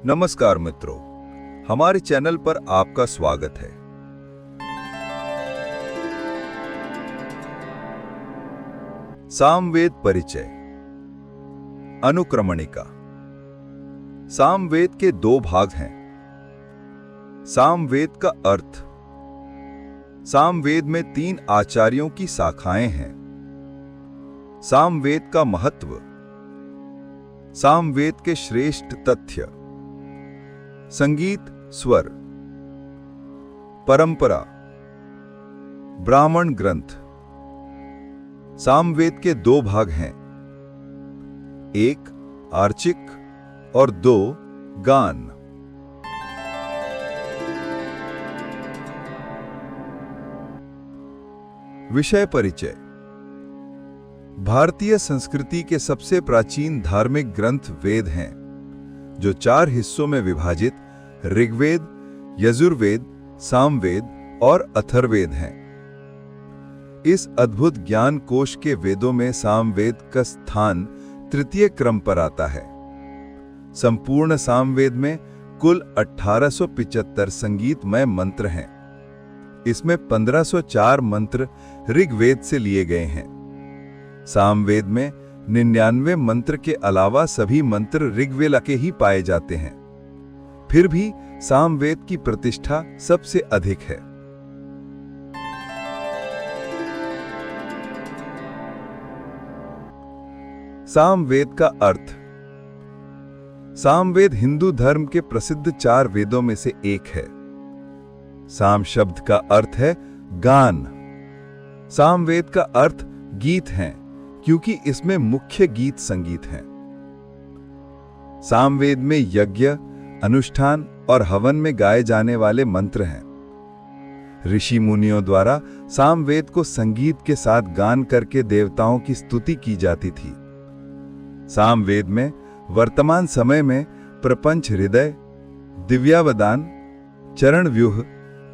नमस्कार मित्रों, हमारे चैनल पर आपका स्वागत है। सामवेद परिचय। अनुक्रमणिका। सामवेद के दो भाग हैं। सामवेद का अर्थ। सामवेद में 3 आचार्यों की शाखाएं हैं। सामवेद का महत्व। सामवेद के श्रेष्ठ तथ्य। संगीत, स्वर, परंपरा, ब्राह्मण ग्रंथ। सामवेद के 2 भाग हैं, 1 आर्चिक और 2 गान। विषय परिचय। भारतीय संस्कृति के सबसे प्राचीन धार्मिक ग्रंथ वेद हैं, जो 4 हिस्सों में विभाजित ऋग्वेद, यजुर्वेद, सामवेद और अथर्ववेद हैं। इस अद्भुत ज्ञान कोश के वेदों में सामवेद का स्थान तृतीय क्रम पर आता है। संपूर्ण सामवेद में कुल 1875 संगीतमय मंत्र हैं। इसमें 1504 मंत्र ऋग्वेद से लिए गए हैं। सामवेद में 99 मंत्र के अलावा सभी मंत्र ऋग्वेद के ही पाए जाते हैं। फिर भी सामवेद की प्रतिष्ठा सबसे अधिक है। सामवेद का अर्थ। सामवेद हिंदू धर्म के प्रसिद्ध 4 वेदों में से एक है। साम शब्द का अर्थ है गान। सामवेद का अर्थ गीत हैं, क्योंकि इसमें मुख्य गीत संगीत हैं। सामवेद में यज्ञ, अनुष्ठान और हवन में गाए जाने वाले मंत्र हैं। ऋषि मुनियों द्वारा सामवेद को संगीत के साथ गान करके देवताओं की स्तुति की जाती थी। सामवेद में वर्तमान समय में प्रपंच हृदय, दिव्यावदान, चरण व्यूह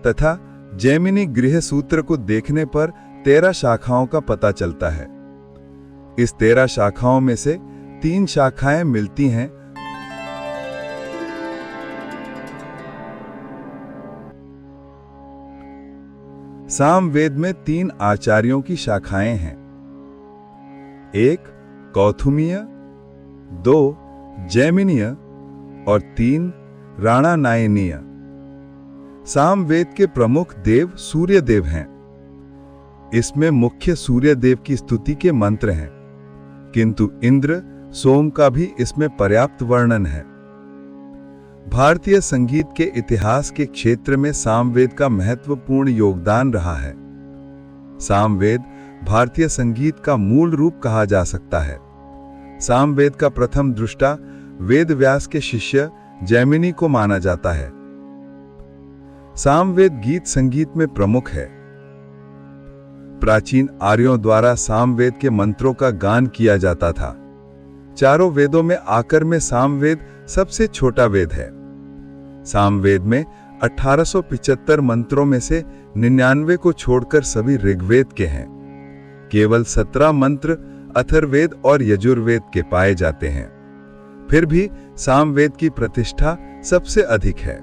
तथा जैमिनी गृह सूत्र को देखने पर 13 शाखाओं का पता चलता है। इस 13 शाखाओं में से 3 शाखाएं मिलती हैं। सामवेद में 3 आचार्यों की शाखाएं हैं। 1 कौथुमीय, 2 जैमिनीय और 3 राणानायनीय। सामवेद के प्रमुख देव सूर्य देव हैं। इसमें मुख्य सूर्य देव की स्तुति के मंत्र हैं, किंतु इंद्र, सोम का भी इसमें पर्याप्त वर्णन है। भारतीय संगीत के इतिहास के क्षेत्र में सामवेद का महत्वपूर्ण योगदान रहा है। सामवेद भारतीय संगीत का मूल रूप कहा जा सकता है। सामवेद का प्रथम दृष्टा वेद व्यास के शिष्य जैमिनी को माना जाता है। सामवेद गीत संगीत में प्रमुख है। प्राचीन आर्यों द्वारा सामवेद के मंत्रों का गान किया जाता था। चारों वेदों में आकर में सामवेद सबसे छोटा वेद है। सामवेद में 1875 मंत्रों में से 99 को छोड़कर सभी ऋग्वेद के हैं। केवल 17 मंत्र अथर्ववेद और यजुर्वेद के पाए जाते हैं। फिर भी सामवेद की प्रतिष्ठा सबसे अधिक है।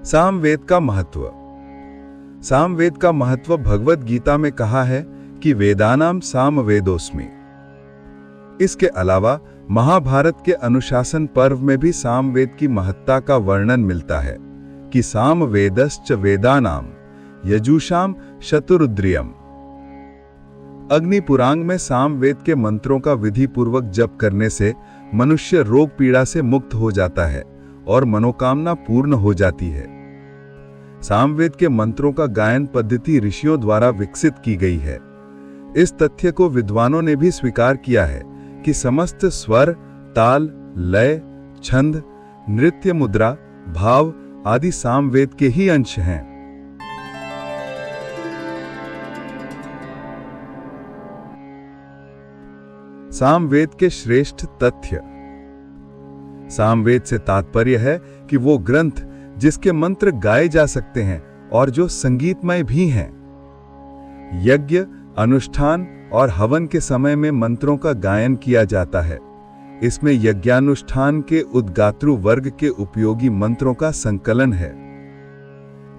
सामवेद का महत्व। सामवेद का महत्व भगवद गीता में कहा है कि वेदानाम सामवेदोस्मि। इसके अलावा महाभारत के अनुशासन पर्व में भी सामवेद की महत्ता का वर्णन मिलता है कि सामवेदश्च वेदानाम यजुषाम शतुरुद्रियम। अग्नि पुराण में सामवेद के मंत्रों का विधि पूर्वक जप करने से मनुष्य रोग पीड़ा से मुक्त हो जाता है और मनोकामना पूर्ण हो जाती है। सामवेद के मंत्रों का गायन पद्धति ऋषियों द्वारा विकसित की गई है। इस तथ्य को विद्वानों ने भी स्वीकार किया है कि समस्त स्वर, ताल, लय, छंद, नृत्य मुद्रा, भाव आदि सामवेद के ही अंश हैं। सामवेद के श्रेष्ठ तथ्य। सामवेद से तात्पर्य है कि वो ग्रंथ जिसके मंत्र गाए जा सकते हैं और जो संगीतमय भी हैं। यज्ञ, अनुष्ठान और हवन के समय में मंत्रों का गायन किया जाता है। इसमें यज्ञानुष्ठान के उद्गात्रु वर्ग के उपयोगी मंत्रों का संकलन है।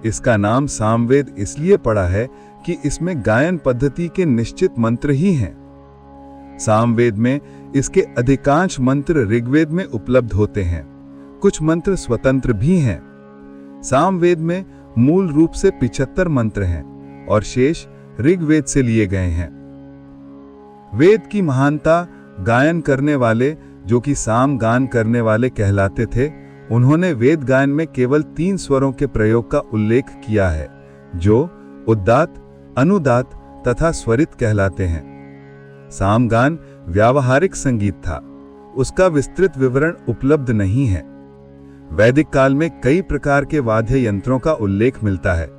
इसका नाम सामवेद इसलिए पड़ा है कि इसमें गायन पद्धति के निश्चित मंत्र ही हैं। सामवेद में इसके अधिकांश मंत्र ऋग्वेद में उपलब्ध होते हैं, कुछ मंत्र स्वतंत्र भी हैं। सामवेद में मूल रूप से 75 मंत्र हैं और शेष ऋग्वेद से लिए गए हैं। वेद की महानता गायन करने वाले, जो कि साम गान करने वाले कहलाते थे, उन्होंने वेद गायन में केवल 3 स्वरों के प्रयोग का उल्लेख किया है, जो उद्दात, अनुदात तथा स्वरित कहलाते हैं। सामगान व्यावहारिक संगीत था, उसका विस्तृत विवरण उपलब्ध नहीं है। वैदिक काल में कई प्रकार के वाद्य यंत्रों का उल्लेख मिलता है,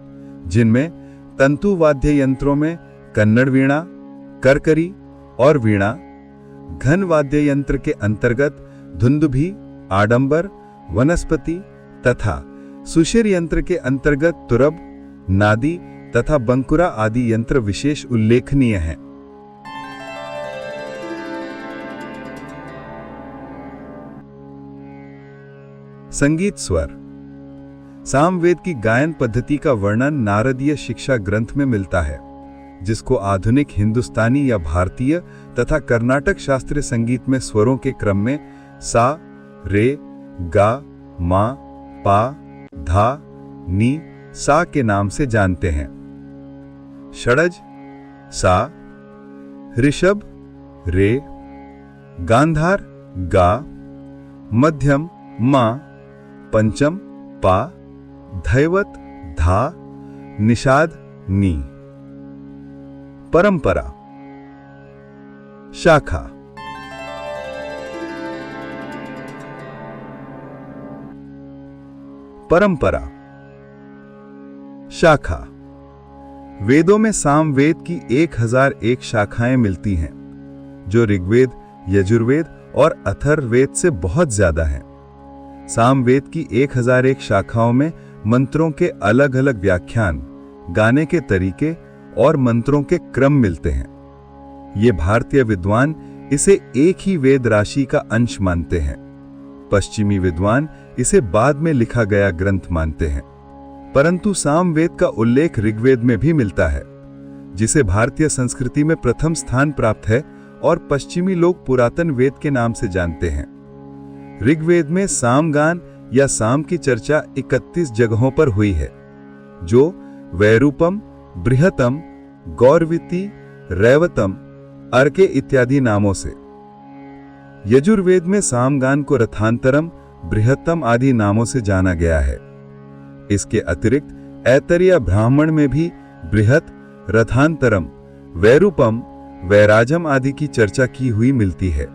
जिनमें तंतु वाद्य यंत्रों में कन्नड़ वीणा, करकरी और वीणा, घन वाद्य यंत्र के अंतर्गत धुंदुभी, आडंबर, वनस्पति तथा सुशिर यंत्र के अंतर्गत तुरब, नादी तथा बंकुरा आदि यंत्र विशेष उल्लेखनीय हैं। संगीत स्वर। सामवेद की गायन पद्धति का वर्णन नारदीय शिक्षा ग्रंथ में मिलता है, जिसको आधुनिक हिंदुस्तानी या भारतीय तथा कर्नाटक शास्त्रीय संगीत में स्वरों के क्रम में सा, रे, गा, मा, पा, धा, नी, सा के नाम से जानते हैं। षडज सा, ऋषभ रे, गांधार गा, मध्यम मा, पंचम पा, धैवत धा, निषाद नी। परंपरा। शाखा। परंपरा। शाखा। वेदों में सामवेद की 1001 शाखाएं मिलती हैं, जो ऋग्वेद, यजुर्वेद और अथर्ववेद से बहुत ज्यादा हैं। सामवेद की 1001 शाखाओं में मंत्रों के अलग अलग व्याख्यान, गाने के तरीके और मंत्रों के क्रम मिलते हैं। ये भारतीय विद्वान इसे एक ही वेद राशि का अंश मानते हैं। पश्चिमी विद्वान इसे बाद में लिखा गया ग्रंथ मानते हैं, परंतु सामवेद का उल्लेख ऋग्वेद में भी मिलता है, जिसे भारतीय संस्कृति में प्रथम स्थान प्राप्त है और पश्चिमी लोग पुरातन वेद के नाम से जानते हैं। ऋग्वेद में सामगान या साम की चर्चा 31 जगहों पर हुई है, जो वैरूपम, बृहतम, गौरविति, रैवतम, अर्के इत्यादि नामों से। यजुर्वेद में सामगान को रथांतरम, बृहत्तम आदि नामों से जाना गया है। इसके अतिरिक्त ऐतरेय ब्राह्मण में भी बृहत, रथांतरम, वैरूपम, वैराजम आदि की चर्चा की हुई मिलती है।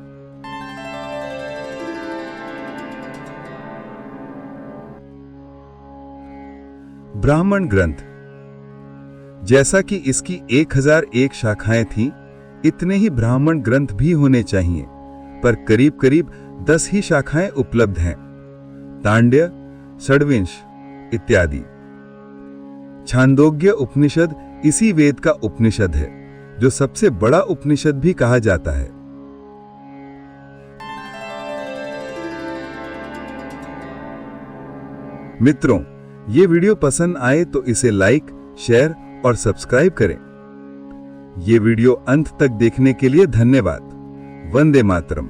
ब्राह्मण ग्रंथ। जैसा कि इसकी 1001 शाखाएं थीं, इतने ही ब्राह्मण ग्रंथ भी होने चाहिए, पर करीब करीब 10 ही शाखाएं उपलब्ध हैं। तांड्य, षड्विंश इत्यादि। छांदोग्य उपनिषद इसी वेद का उपनिषद है, जो सबसे बड़ा उपनिषद भी कहा जाता है। मित्रों, ये वीडियो पसंद आए तो इसे लाइक, शेयर और सब्सक्राइब करें। ये वीडियो अंत तक देखने के लिए धन्यवाद। वंदे मातरम।